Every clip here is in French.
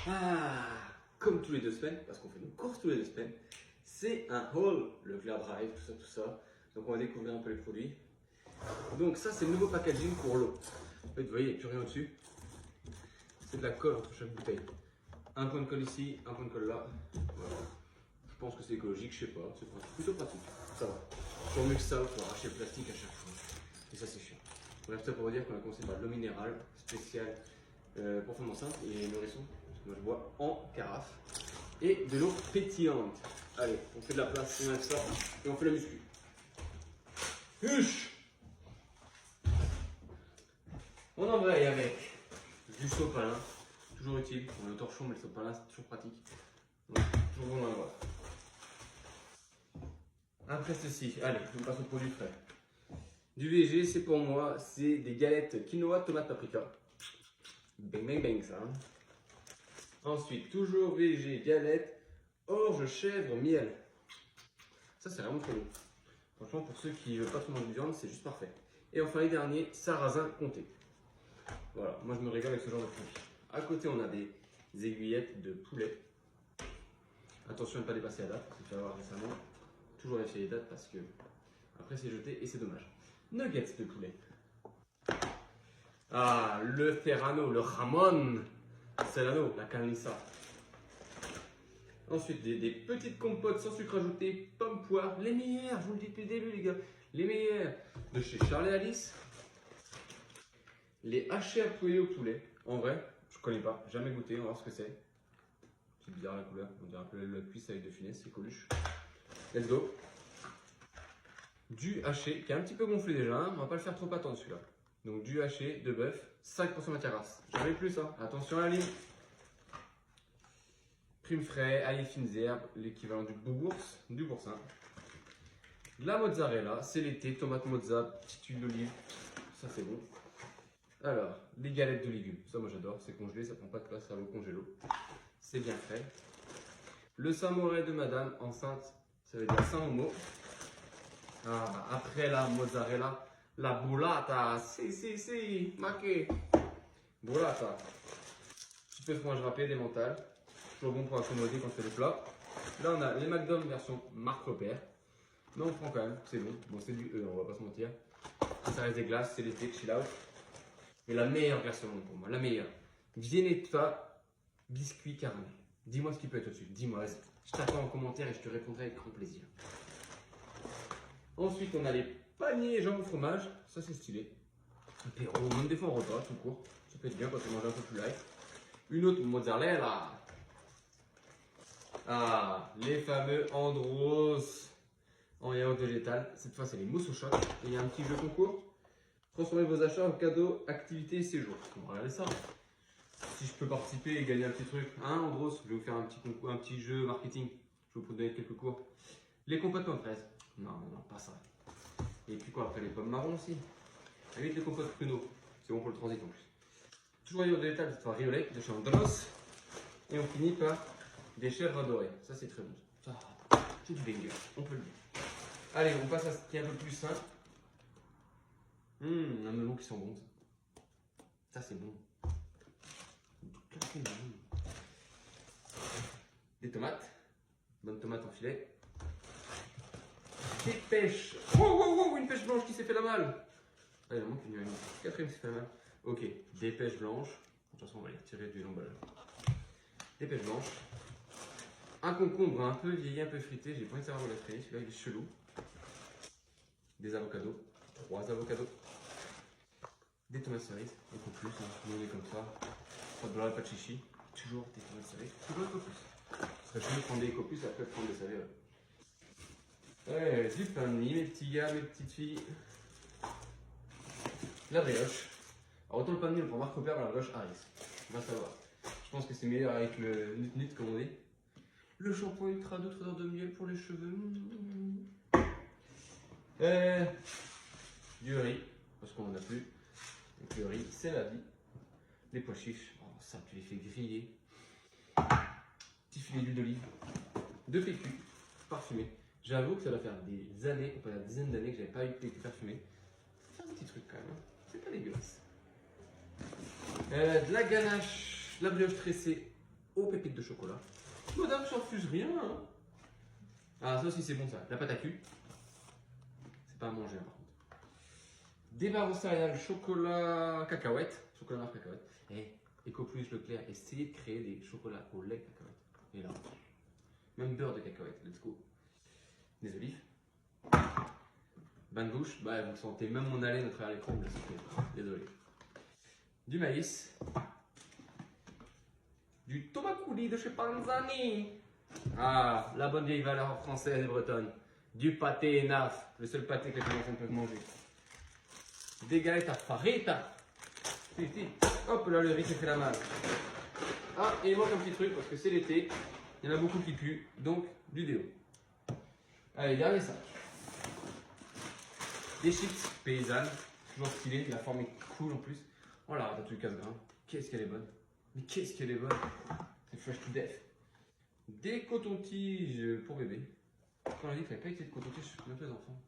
Ah, comme tous les 2 semaines, parce qu'on fait une course tous les 2 semaines, c'est un haul, le Glad Drive, tout ça. Donc on va découvrir un peu les produits. Donc ça c'est le nouveau packaging pour l'eau. En fait, vous voyez, il n'y a plus rien au-dessus. C'est de la colle entre chaque bouteille. Un point de colle ici, un point de colle là. Voilà. Je pense que c'est écologique, je sais pas, c'est plutôt pratique. Ça va. Toujours mieux que ça, pour arracher le plastique à chaque fois. Et ça c'est chiant. Bref, ça pour vous dire qu'on a commencé par de l'eau minérale spéciale pour femmes enceintes et nourrissons. Parce que moi je bois en carafe. Et de l'eau pétillante. Allez, on fait de la place, on enlève ça et on fait la muscu. Huche! On embraye avec du sopalin, toujours utile. On est au torchon, mais le sopalin c'est toujours pratique. Donc, toujours bon d'en avoir. Après ceci, allez, on passe au produit frais. Du VG, c'est pour moi, c'est des galettes quinoa, tomate, paprika. Bang bang bang ça. Hein. Ensuite, toujours VG, galettes, orge, chèvre, miel. Ça c'est vraiment trop bon. Franchement, pour ceux qui ne veulent pas trop manger de viande, c'est juste parfait. Et enfin, les derniers, sarrasin comté. Voilà, moi je me régale avec ce genre de produit. À côté, on a des aiguillettes de poulet. Attention à ne pas dépasser la date, c'est fait avoir récemment. Toujours vérifier les dates parce que après c'est jeté et c'est dommage. Nuggets de poulet. Ah, le terrano, le jamon serrano, la carnissa. Ensuite, des petites compotes sans sucre ajouté, pommes poires, les meilleures, je vous le dis depuis le début les gars, les meilleures de chez Charles et Alice. Les hachés à poulet au poulet, en vrai, je connais pas, jamais goûté, on va voir ce que c'est. C'est bizarre la couleur, on dirait un peu la cuisse avec de finesse, c'est coluche. Let's go. Du haché, qui est un petit peu gonflé déjà, hein, on va pas le faire trop attendre celui-là. Donc du haché de bœuf, 5% matière grasse. Jamais plus, hein. Attention à la ligne. Prime frais, ail fines herbes, l'équivalent du bourse, du boursin. De la mozzarella, c'est l'été, tomate mozza, petite huile d'olive, ça c'est bon. Alors, les galettes de légumes, ça moi j'adore, c'est congelé, ça prend pas de place, ça va au congélo. C'est bien frais. Le samouraï de madame enceinte, ça veut dire sans mot. Ah, après la mozzarella, la burrata, si, maquet. Burrata. Petit peu de fromage râpé, des mentales. Toujours bon pour accommoder quand on fait des plats. Là, on a les McDo version Marc Repère. Mais on prend quand même, c'est bon. Bon, c'est du E, on va pas se mentir. Ça reste des glaces, c'est l'été, chill out. Mais la meilleure version pour moi, la meilleure. Viennetta biscuit caramel. Dis-moi ce qui peut être au-dessus. Dis-moi, vas-y. Je t'attends en commentaire et je te répondrai avec grand plaisir. Ensuite, on a les paniers jambon fromage. Ça, c'est stylé. Apéro, même des fois en repas, tout court. Ça peut être bien quand on mange un peu plus light. Une autre mozzarella. Ah, les fameux Andros en yaourt végétal. Cette fois, c'est les mousses au choc. Et il y a un petit jeu concours. Transformez vos achats en cadeaux, activités et séjours. On va regarder ça. Si je peux participer et gagner un petit truc. Hein, Andros, je vais vous faire un petit concours, un petit jeu marketing. Je vais vous donner quelques cours. Les compotes pommes fraises. Non, pas ça. Et puis quoi, après les pommes marron aussi. Évite les compotes pruneaux. C'est bon pour le transit en plus. Toujours yaourt végétal, cette fois riolet de chez Andros. Et on finit par des chèvres adorées. Ça, c'est très bon. Ça, c'est du banger. On peut le dire. Allez, on passe à ce qui est un peu plus simple. Un melon qui sent bon. Ça, c'est bon. Des tomates. Bonne tomate en filet. Des pêches. Wow, une pêche blanche qui s'est fait la malle. Ah, il en manque une quatrième qui s'est fait la malle. Ok, des pêches blanches. De toute façon, on va les retirer du l'emballage. Des pêches blanches. Un concombre un peu vieilli, un peu frité. J'ai pas envie de savoir où la traîner. Celui-là, il est chelou. Des avocados. 3 avocados. Des tomates cerises. Et pour plus, hein. Nous on est comme ça. Pas de beurre, pas de chichi. Toujours des tomates cerises. Toujours Ecopus. Ce serait chelou de prendre des Ecopus et après de prendre des saveurs. Ouais, du pain de mie, mes petits gars, mes petites filles. La brioche. Alors autant le pain de mie, on prend Marc Repère, la brioche Harris. On va savoir. Je pense que c'est meilleur avec le nut comme on dit. Le shampoing ultra doux, trésor de miel pour les cheveux. Du riz, parce qu'on n'en a plus. Donc le riz, c'est la vie. Les pois chiches, oh, ça tu les fais griller. Petit filet d'huile d'olive. 2 PQ, parfumé. J'avoue que ça doit faire des années, pas une dizaine d'années que j'avais pas eu de PQ parfumé. C'est un petit truc quand même, hein. C'est pas dégueulasse. De la ganache, de la brioche tressée, aux pépites de chocolat. Madame, ça refuse rien. Hein. Ah, ça aussi c'est bon ça. La pâte à cul. C'est pas à manger hein, par contre. Des barres aux céréales, chocolat cacahuète. Chocolat marque cacahuète. Et Ecoplus Leclerc, essayez de créer des chocolats au lait cacahuète. Et là, même beurre de cacahuète. Let's go. Des olives. Bain de bouche. Bah, vous sentez même mon haleine à travers l'écran. Vous la sentez. Désolé. Du maïs. Du tomate coulis de chez Panzani. Ah, la bonne vieille valeur française et bretonne. Du pâté naf, le seul pâté que les enfants peuvent manger. Des galettes à farita. Si, si. Hop là, le riz s'est fait la malle. Ah, et il manque un petit truc parce que c'est l'été. Il y en a beaucoup qui puent, donc du déo. Allez, dernier sac. Des chips paysannes, toujours stylé, la forme est cool en plus. Oh la ratatouille casse-grain, qu'est-ce qu'elle est bonne. Mais qu'est-ce qu'elle est bonne. C'est fresh to death. Des cotons-tiges pour bébé. Quand on a dit qu'il ne fallait pas utiliser de coton-tige pour les enfants.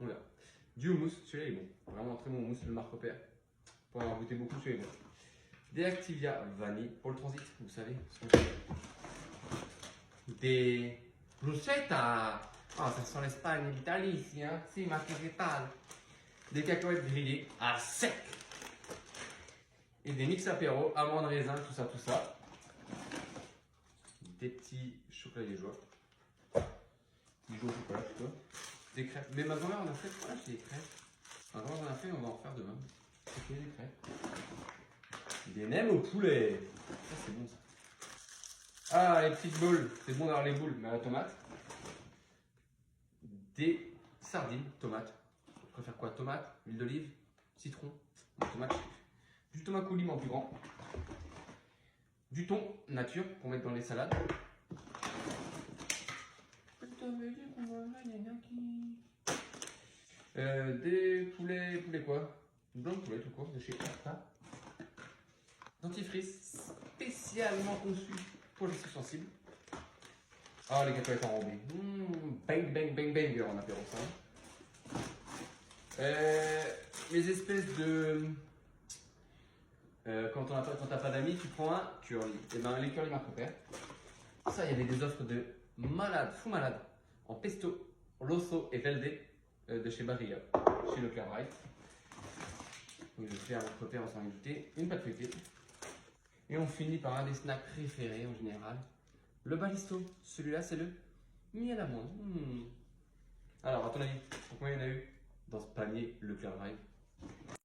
On verra. Du houmous, celui-là est bon. Vraiment un très bon houmous, le Marc Repère. Pour avoir goûté beaucoup, celui-là est bon. Des Activia vanille pour le transit, vous savez. Des bruschetta. Ah, ça sent l'Espagne et l'Italie ici, hein. Si, ma végétale. Des cacahuètes grillées à sec. Et des mix apéro, amandes, raisins, tout ça, tout ça. Des petits chocolats liégeois. Des jours au chocolat plutôt. Des crêpes. Mais ma grand-mère en a fait, voilà, j'ai des crêpes. Ma grand-mère en a fait, on va en faire demain. Ok, des crêpes. Des nems au poulet. Ça, c'est bon ça. Ah, les petites boules. C'est bon d'avoir les boules, mais à la tomate. Des sardines, tomates. Je préfère quoi? Tomate, huile d'olive, citron, tomate. Du tomate coulis mais en plus grand. Du thon nature pour mettre dans les salades. Des poulets quoi? Blanc de poulet tout court de chez Erta. Dentifrice spécialement conçu pour les sous sensibles. Ah, les cacahuètes enrobées. Bang, bang, bang, banger en apéro ça. Les espèces de... quand t'as pas d'amis, tu prends un curly. Et ben les curly Marc Repère. Ça, il y avait des offres de malade, fou malade, en pesto, loso et velde de chez Barilla, chez Leclerc Bright. Donc je fais un Marc Repère en s'en invité, une pâte feuilletée. Et on finit par un des snacks préférés en général, le balisto. Celui-là, c'est le miel à moi. Alors, à ton avis, combien il y en a eu dans ce panier Leclerc Bright?